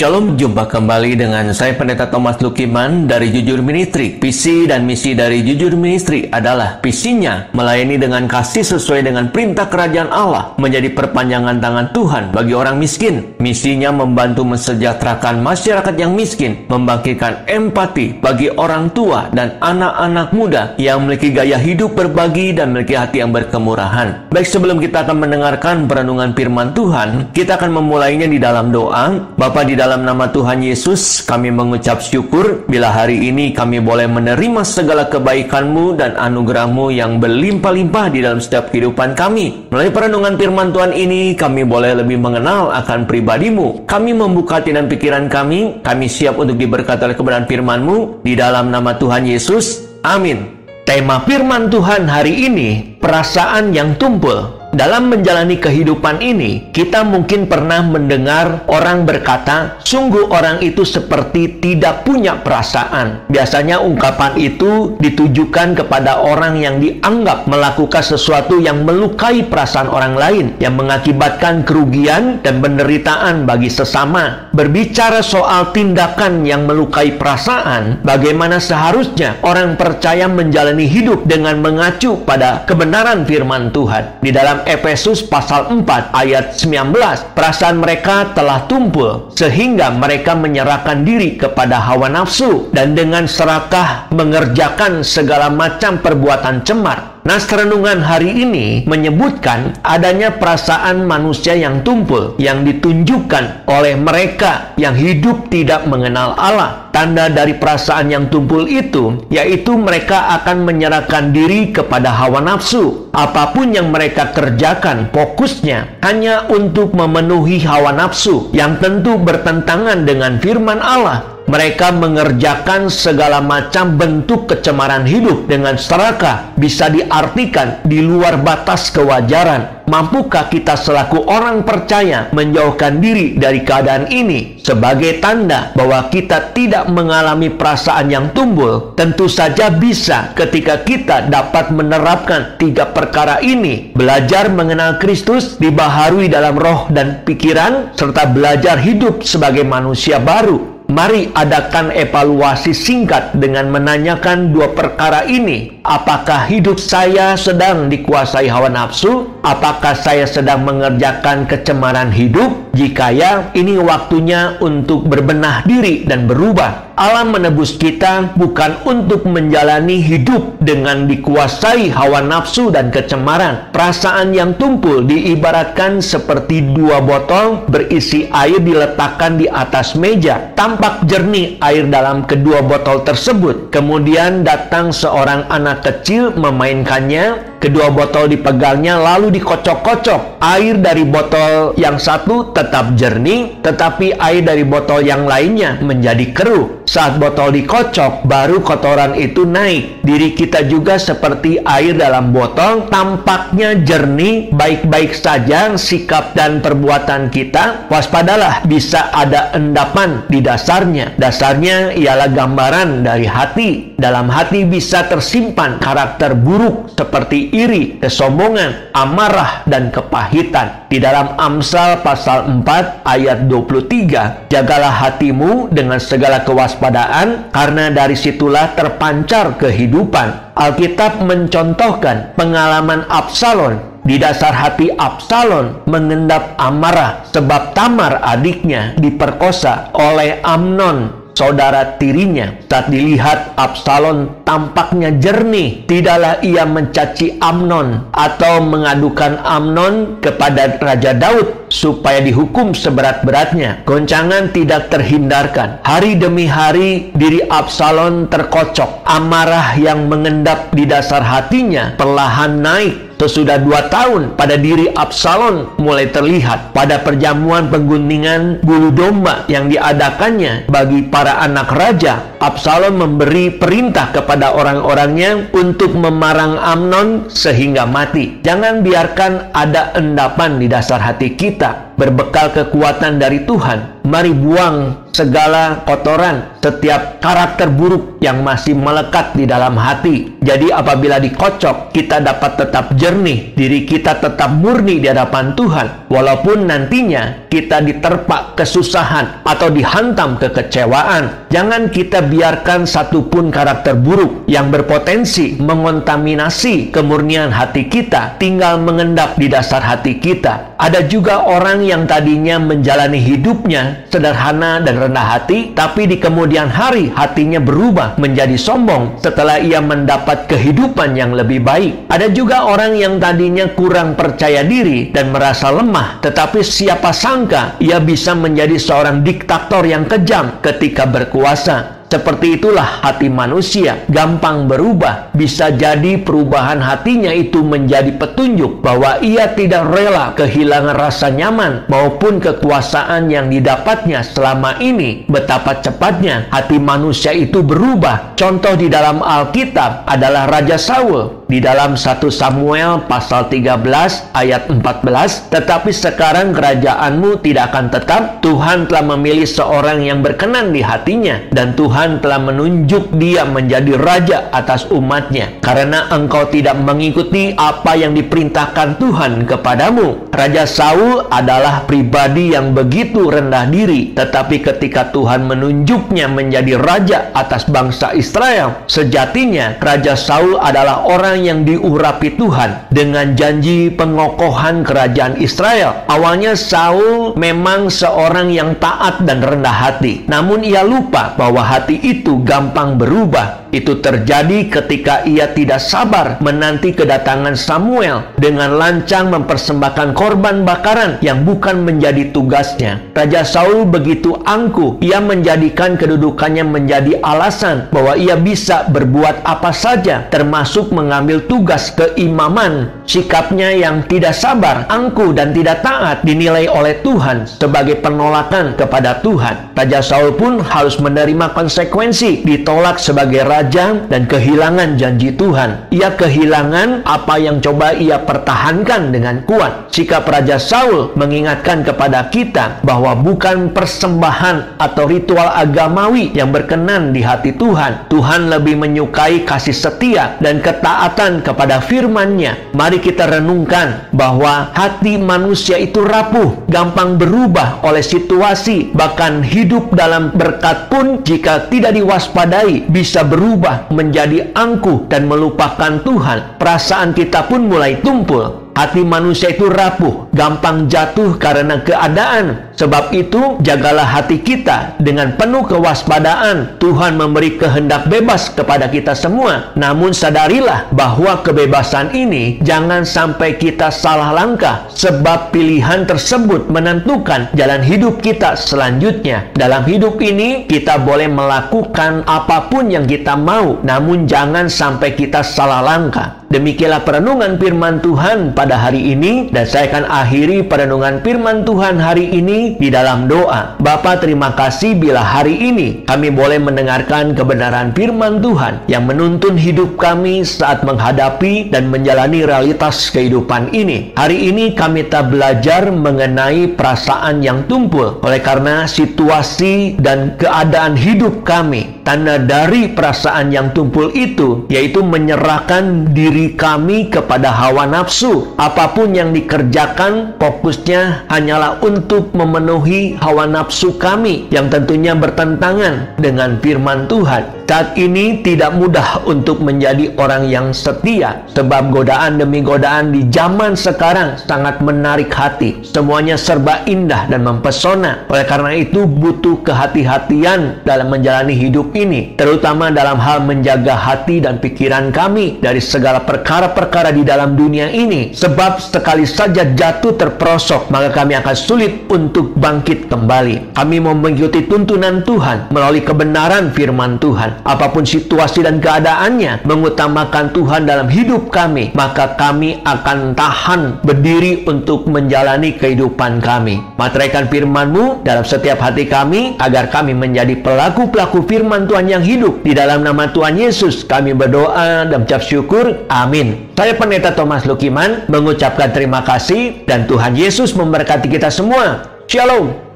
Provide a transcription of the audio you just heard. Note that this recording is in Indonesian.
Shalom, jumpa kembali dengan saya Pendeta Thomas Lukiman dari Jujur Ministry. Visi dan misi dari Jujur Ministry adalah visinya melayani dengan kasih sesuai dengan perintah kerajaan Allah, menjadi perpanjangan tangan Tuhan bagi orang miskin. Misinya membantu mensejahterakan masyarakat yang miskin, membangkitkan empati bagi orang tua dan anak-anak muda yang memiliki gaya hidup berbagi dan memiliki hati yang berkemurahan. Baik, sebelum kita akan mendengarkan perenungan firman Tuhan, kita akan memulainya di dalam doa. Bapa, di dalam nama Tuhan Yesus, kami mengucap syukur bila hari ini kami boleh menerima segala kebaikan-Mu dan anugerah-Mu yang berlimpah-limpah di dalam setiap kehidupan kami. Melalui perenungan firman Tuhan ini, kami boleh lebih mengenal akan pribadi-Mu. Kami membuka hati dan pikiran kami siap untuk diberkati oleh kebenaran firman-Mu. Di dalam nama Tuhan Yesus, amin. Tema firman Tuhan hari ini, perasaan yang tumpul. Dalam menjalani kehidupan ini, kita mungkin pernah mendengar orang berkata, sungguh orang itu seperti tidak punya perasaan. Biasanya ungkapan itu ditujukan kepada orang yang dianggap melakukan sesuatu yang melukai perasaan orang lain, yang mengakibatkan kerugian dan penderitaan bagi sesama. Berbicara soal tindakan yang melukai perasaan, bagaimana seharusnya orang percaya menjalani hidup dengan mengacu pada kebenaran firman Tuhan. Di dalam Efesus pasal 4 ayat 19, perasaan mereka telah tumpul sehingga mereka menyerahkan diri kepada hawa nafsu dan dengan serakah mengerjakan segala macam perbuatan cemar. Nas renungan hari ini menyebutkan adanya perasaan manusia yang tumpul yang ditunjukkan oleh mereka yang hidup tidak mengenal Allah. Tanda dari perasaan yang tumpul itu yaitu mereka akan menyerahkan diri kepada hawa nafsu. Apapun yang mereka kerjakan, fokusnya hanya untuk memenuhi hawa nafsu yang tentu bertentangan dengan firman Allah. Mereka mengerjakan segala macam bentuk kecemaran hidup dengan serakah, bisa diartikan di luar batas kewajaran. Mampukah kita selaku orang percaya menjauhkan diri dari keadaan ini sebagai tanda bahwa kita tidak mengalami perasaan yang tumpul? Tentu saja bisa ketika kita dapat menerapkan 3 perkara ini: belajar mengenal Kristus, dibaharui dalam roh dan pikiran, serta belajar hidup sebagai manusia baru. Mari adakan evaluasi singkat dengan menanyakan 2 perkara ini. Apakah hidup saya sedang dikuasai hawa nafsu? Apakah saya sedang mengerjakan kecemaran hidup? Jika ya, ini waktunya untuk berbenah diri dan berubah. Allah menebus kita bukan untuk menjalani hidup dengan dikuasai hawa nafsu dan kecemaran. Perasaan yang tumpul diibaratkan seperti 2 botol berisi air diletakkan di atas meja. Tampak jernih air dalam kedua botol tersebut. Kemudian datang seorang anak kecil memainkannya. Kedua botol dipegangnya lalu dikocok-kocok. Air dari botol yang satu tetap jernih, tetapi air dari botol yang lainnya menjadi keruh. Saat botol dikocok, baru kotoran itu naik. Diri kita juga seperti air dalam botol, tampaknya jernih, baik-baik saja sikap dan perbuatan kita. Waspadalah, bisa ada endapan di dasarnya. Dasarnya ialah gambaran dari hati. Dalam hati bisa tersimpan karakter buruk seperti iri, kesombongan, amarah, dan kepahitan. Di dalam Amsal pasal 4 ayat 23, jagalah hatimu dengan segala kewaspadaan, karena dari situlah terpancar kehidupan. Alkitab mencontohkan pengalaman Absalom. Di dasar hati Absalom mengendap amarah sebab Tamar adiknya diperkosa oleh Amnon, saudara tirinya. Saat dilihat Absalom tampaknya jernih, tidaklah ia mencaci Amnon atau mengadukan Amnon kepada Raja Daud supaya dihukum seberat-beratnya. Goncangan tidak terhindarkan. Hari demi hari diri Absalom terkocok. Amarah yang mengendap di dasar hatinya perlahan naik. Sesudah 2 tahun pada diri Absalom mulai terlihat. Pada perjamuan pengguntingan bulu domba yang diadakannya bagi para anak raja, Absalom memberi perintah kepada orang-orangnya untuk memarang Amnon sehingga mati. Jangan biarkan ada endapan di dasar hati kita. Berbekal kekuatan dari Tuhan, mari buang segala kotoran, setiap karakter buruk yang masih melekat di dalam hati. Jadi apabila dikocok, kita dapat tetap jernih, diri kita tetap murni di hadapan Tuhan, walaupun nantinya kita diterpa kesusahan atau dihantam kekecewaan. Jangan kita biarkan satupun karakter buruk yang berpotensi mengontaminasi kemurnian hati kita tinggal mengendap di dasar hati kita. Ada juga orang yang tadinya menjalani hidupnya sederhana dan rendah hati, tapi di kemudian hari hatinya berubah menjadi sombong setelah ia mendapat kehidupan yang lebih baik. Ada juga orang yang tadinya kurang percaya diri dan merasa lemah, tetapi siapa sangka ia bisa menjadi seorang diktator yang kejam ketika berkuasa. Seperti itulah hati manusia, gampang berubah. Bisa jadi perubahan hatinya itu menjadi petunjuk bahwa ia tidak rela kehilangan rasa nyaman maupun kekuasaan yang didapatnya selama ini. Betapa cepatnya hati manusia itu berubah. Contoh di dalam Alkitab adalah Raja Saul. Di dalam 1 Samuel pasal 13 ayat 14, tetapi sekarang kerajaanmu tidak akan tetap. Tuhan telah memilih seorang yang berkenan di hatinya, dan Tuhan telah menunjuk dia menjadi raja atas umatnya, karena engkau tidak mengikuti apa yang diperintahkan Tuhan kepadamu. Raja Saul adalah pribadi yang begitu rendah diri, tetapi ketika Tuhan menunjuknya menjadi raja atas bangsa Israel, sejatinya Raja Saul adalah orang yang diurapi Tuhan dengan janji pengokohan kerajaan Israel. Awalnya Saul memang seorang yang taat dan rendah hati, namun ia lupa bahwa hati itu gampang berubah. Itu terjadi ketika ia tidak sabar menanti kedatangan Samuel dengan lancang mempersembahkan korban bakaran yang bukan menjadi tugasnya. Raja Saul begitu angkuh, ia menjadikan kedudukannya menjadi alasan bahwa ia bisa berbuat apa saja, termasuk mengambil tugas keimaman. Sikapnya yang tidak sabar, angkuh, dan tidak taat dinilai oleh Tuhan sebagai penolakan kepada Tuhan. Raja Saul pun harus menerima konsekuensi, ditolak sebagai raja dan kehilangan janji Tuhan. Ia kehilangan apa yang coba ia pertahankan dengan kuat. Sikap Raja Saul mengingatkan kepada kita bahwa bukan persembahan atau ritual agamawi yang berkenan di hati Tuhan. Tuhan lebih menyukai kasih setia dan ketaatan kepada firman-Nya. Mari kita renungkan bahwa hati manusia itu rapuh, gampang berubah oleh situasi, bahkan hidup dalam berkat pun jika tidak diwaspadai bisa berubah menjadi angkuh dan melupakan Tuhan. Perasaan kita pun mulai tumpul. Hati manusia itu rapuh, gampang jatuh karena keadaan. Sebab itu, jagalah hati kita dengan penuh kewaspadaan. Tuhan memberi kehendak bebas kepada kita semua. Namun sadarilah bahwa kebebasan ini jangan sampai kita salah langkah, sebab pilihan tersebut menentukan jalan hidup kita selanjutnya. Dalam hidup ini, kita boleh melakukan apapun yang kita mau, namun jangan sampai kita salah langkah. Demikianlah perenungan firman Tuhan pada hari ini, dan saya akan akhiri perenungan firman Tuhan hari ini di dalam doa. Bapa, terima kasih bila hari ini kami boleh mendengarkan kebenaran firman Tuhan yang menuntun hidup kami saat menghadapi dan menjalani realitas kehidupan ini. Hari ini kami tak belajar mengenai perasaan yang tumpul oleh karena situasi dan keadaan hidup kami. Tanda dari perasaan yang tumpul itu yaitu menyerahkan diri kami kepada hawa nafsu. Apapun yang dikerjakan, fokusnya hanyalah untuk memenuhi hawa nafsu kami yang tentunya bertentangan dengan firman Tuhan. Saat ini tidak mudah untuk menjadi orang yang setia, sebab godaan demi godaan di zaman sekarang sangat menarik hati. Semuanya serba indah dan mempesona. Oleh karena itu butuh kehati-hatian dalam menjalani hidup ini, terutama dalam hal menjaga hati dan pikiran kami dari segala perkara-perkara di dalam dunia ini. Sebab sekali saja jatuh terperosok, maka kami akan sulit untuk bangkit kembali. Kami mau mengikuti tuntunan Tuhan melalui kebenaran firman Tuhan. Apapun situasi dan keadaannya, mengutamakan Tuhan dalam hidup kami, maka kami akan tahan berdiri untuk menjalani kehidupan kami. Materaikan firman-Mu dalam setiap hati kami, agar kami menjadi pelaku-pelaku firman Tuhan yang hidup. Di dalam nama Tuhan Yesus kami berdoa dan mengucap syukur. Amin. Saya Pendeta Thomas Lukiman mengucapkan terima kasih, dan Tuhan Yesus memberkati kita semua. Shalom.